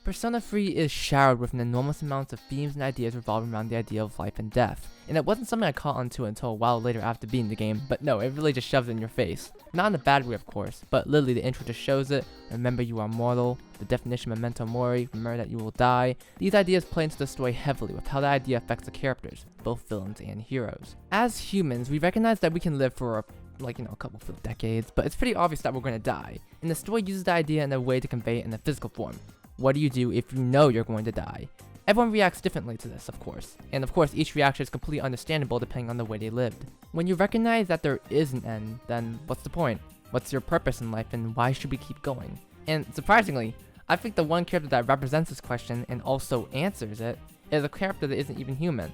Persona 3 is showered with an enormous amount of themes and ideas revolving around the idea of life and death, and it wasn't something I caught onto until a while later after beating the game, but no, it really just shoves it in your face. Not in a bad way of course, but literally the intro just shows it. Remember you are mortal, the definition of memento mori, remember that you will die. These ideas play into the story heavily with how that idea affects the characters, both villains and heroes. As humans, we recognize that we can live for a couple of decades, but it's pretty obvious that we're going to die, and the story uses the idea in a way to convey it in a physical form. What do you do if you know you're going to die? Everyone reacts differently to this, of course, and of course each reaction is completely understandable depending on the way they lived. When you recognize that there is an end, then what's the point? What's your purpose in life and why should we keep going? And surprisingly, I think the one character that represents this question and also answers it is a character that isn't even human.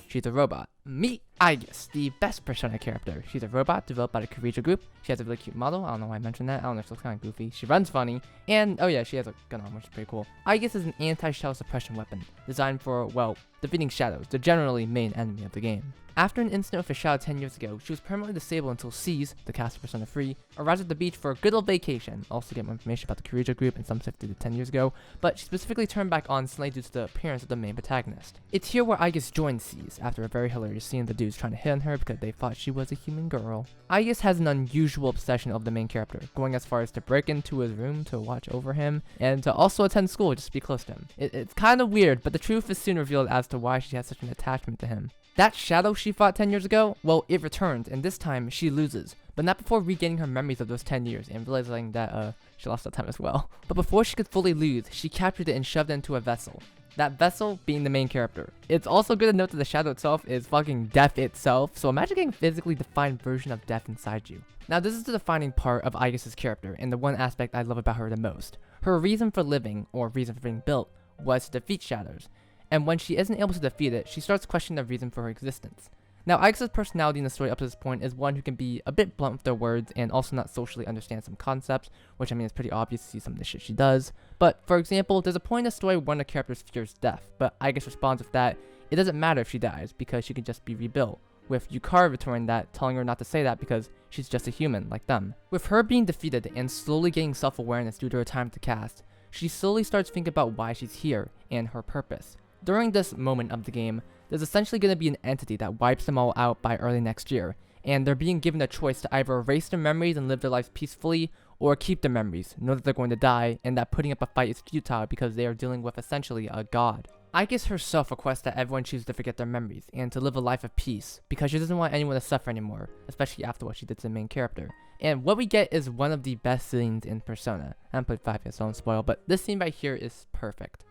She's a robot. Meet Aigis, the best Persona character. She's a robot developed by the Kirijo group. She has a really cute model. I don't know why I mentioned that. I don't know, she looks kind of goofy. She runs funny. And, oh yeah, she has a gun arm, which is pretty cool. Aigis is an anti-shadow suppression weapon, designed for, well, defeating shadows, the generally main enemy of the game. After an incident with a shadow 10 years ago, she was permanently disabled until Cease, the cast of Persona 3, arrives at the beach for a good old vacation. Also get more information about the Kirijo group and some stuff they did 10 years ago, but she specifically turned back on slightly due to the appearance of the main protagonist. It's here where Aigis joins Cease, after a very hilarious scene of the dudes trying to hit on her because they thought she was a human girl. Aigis has an unusual obsession of the main character, going as far as to break into his room to watch over him, and to also attend school just to be close to him. It's kind of weird, but the truth is soon revealed as to why she has such an attachment to him. That shadow she fought 10 years ago, well, it returns, and this time she loses, but not before regaining her memories of those 10 years and realizing that she lost that time as well. But before she could fully lose, she captured it and shoved it into a vessel. That vessel being the main character. It's also good to note that the shadow itself is fucking death itself, so imagine getting a physically defined version of death inside you. Now this is the defining part of Aigis' character, and the one aspect I love about her the most. Her reason for living, or reason for being built, was to defeat shadows. And when she isn't able to defeat it, she starts questioning the reason for her existence. Now, Aigis' personality in the story up to this point is one who can be a bit blunt with their words and also not socially understand some concepts, which I mean is pretty obvious to see some of the shit she does. But, for example, there's a point in the story where one of the characters fears death, but Aigis responds with that it doesn't matter if she dies because she can just be rebuilt, with Yukari retorting that, telling her not to say that because she's just a human like them. With her being defeated and slowly gaining self-awareness due to her time to cast, she slowly starts thinking about why she's here and her purpose. During this moment of the game, there's essentially going to be an entity that wipes them all out by early next year, and they're being given a choice to either erase their memories and live their lives peacefully, or keep their memories, know that they're going to die, and that putting up a fight is futile because they are dealing with essentially a god. Aigis herself requests that everyone choose to forget their memories, and to live a life of peace, because she doesn't want anyone to suffer anymore, especially after what she did to the main character. And what we get is one of the best scenes in Persona. I haven't played 5 yet, so I don't spoil, but this scene right here is perfect.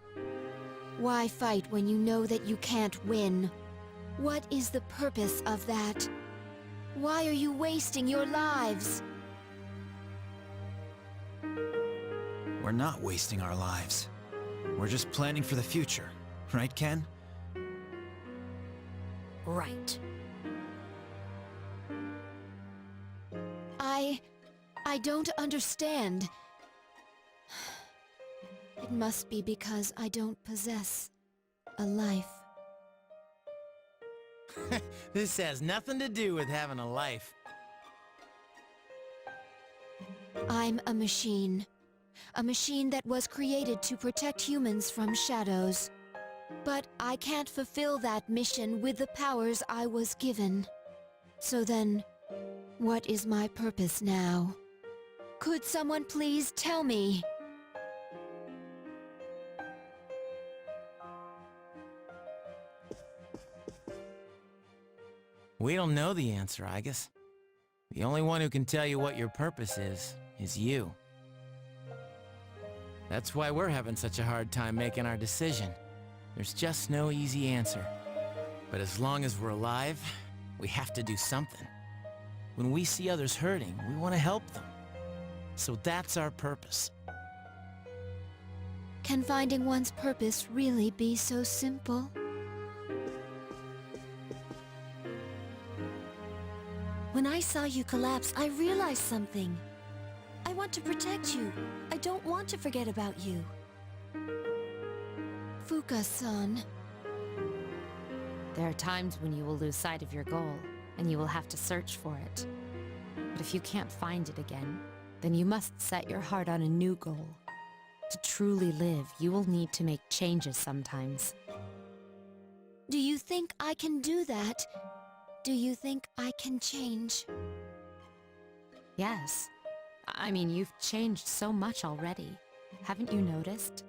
Why fight when you know that you can't win? What is the purpose of that? Why are you wasting your lives? We're not wasting our lives. We're just planning for the future. Right, Ken? Right. I don't understand. It must be because I don't possess a life. This has nothing to do with having a life. I'm a machine. A machine that was created to protect humans from shadows. But I can't fulfill that mission with the powers I was given. So then, what is my purpose now? Could someone please tell me? We don't know the answer, Aigis. The only one who can tell you what your purpose is you. That's why we're having such a hard time making our decision. There's just no easy answer. But as long as we're alive, we have to do something. When we see others hurting, we want to help them. So that's our purpose. Can finding one's purpose really be so simple? When I saw you collapse, I realized something. I want to protect you. I don't want to forget about you. Fuka-san. There are times when you will lose sight of your goal, and you will have to search for it. But if you can't find it again, then you must set your heart on a new goal. To truly live, you will need to make changes sometimes. Do you think I can do that? Do you think I can change? Yes. I mean, you've changed so much already. Haven't you noticed?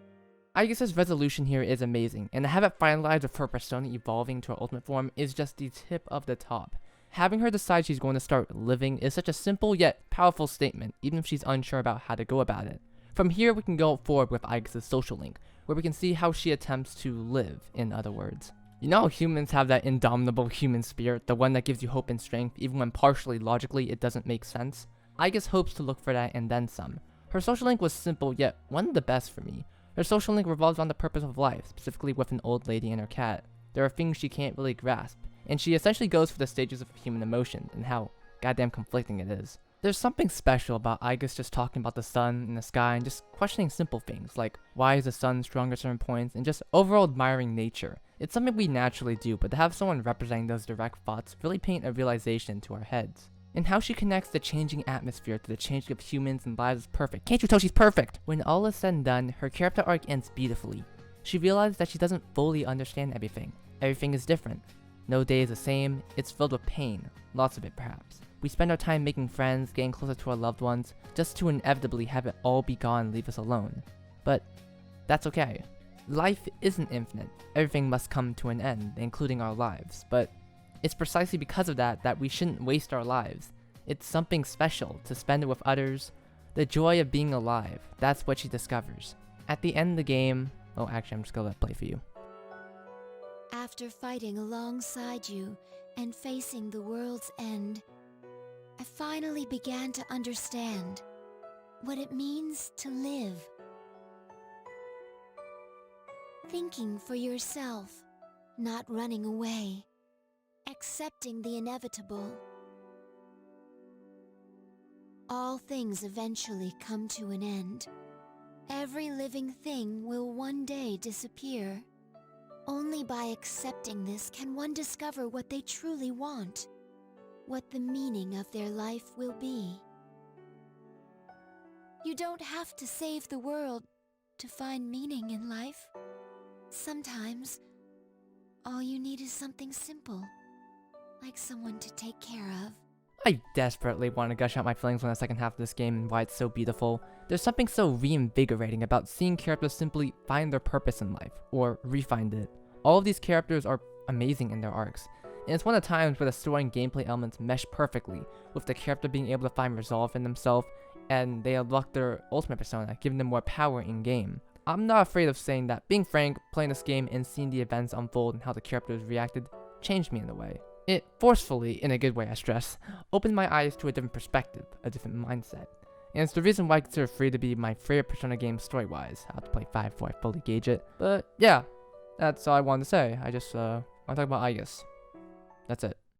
Aigis' resolution here is amazing, and to have it finalized with her persona evolving to her ultimate form is just the tip of the top. Having her decide she's going to start living is such a simple yet powerful statement, even if she's unsure about how to go about it. From here, we can go forward with Aigis' social link, where we can see how she attempts to live, in other words. You know how humans have that indomitable human spirit, the one that gives you hope and strength, even when partially logically it doesn't make sense? Aigis hopes to look for that and then some. Her social link was simple, yet one of the best for me. Her social link revolves around the purpose of life, specifically with an old lady and her cat. There are things she can't really grasp, and she essentially goes for the stages of human emotion and how goddamn conflicting it is. There's something special about Aigis just talking about the sun and the sky and just questioning simple things like why is the sun strong at certain points and just overall admiring nature. It's something we naturally do, but to have someone representing those direct thoughts really paint a realization to our heads. And how she connects the changing atmosphere to the changing of humans and lives is perfect. Can't you tell she's perfect? When all is said and done, her character arc ends beautifully. She realizes that she doesn't fully understand everything. Everything is different. No day is the same. It's filled with pain. Lots of it, perhaps. We spend our time making friends, getting closer to our loved ones, just to inevitably have it all be gone and leave us alone. But that's okay. Life isn't infinite. Everything must come to an end, including our lives. But it's precisely because of that that we shouldn't waste our lives. It's something special to spend it with others. The joy of being alive, that's what she discovers. At the end of the game, oh actually I'm just gonna let it play for you. After fighting alongside you and facing the world's end, I finally began to understand what it means to live. Thinking for yourself, not running away, accepting the inevitable. All things eventually come to an end. Every living thing will one day disappear. Only by accepting this can one discover what they truly want, what the meaning of their life will be. You don't have to save the world to find meaning in life. Sometimes, all you need is something simple, like someone to take care of. I desperately want to gush out my feelings on the second half of this game and why it's so beautiful. There's something so reinvigorating about seeing characters simply find their purpose in life, or refind it. All of these characters are amazing in their arcs, and it's one of the times where the story and gameplay elements mesh perfectly, with the character being able to find resolve in themselves, and they unlock their ultimate persona, giving them more power in-game. I'm not afraid of saying that, being frank, playing this game and seeing the events unfold and how the characters reacted changed me in a way. It forcefully, in a good way I stress, opened my eyes to a different perspective, a different mindset. And it's the reason why I consider 3 to be my favorite Persona game story-wise. I'll have to play 5 before I fully gauge it. But yeah, that's all I wanted to say. I just want to talk about Aigis. That's it.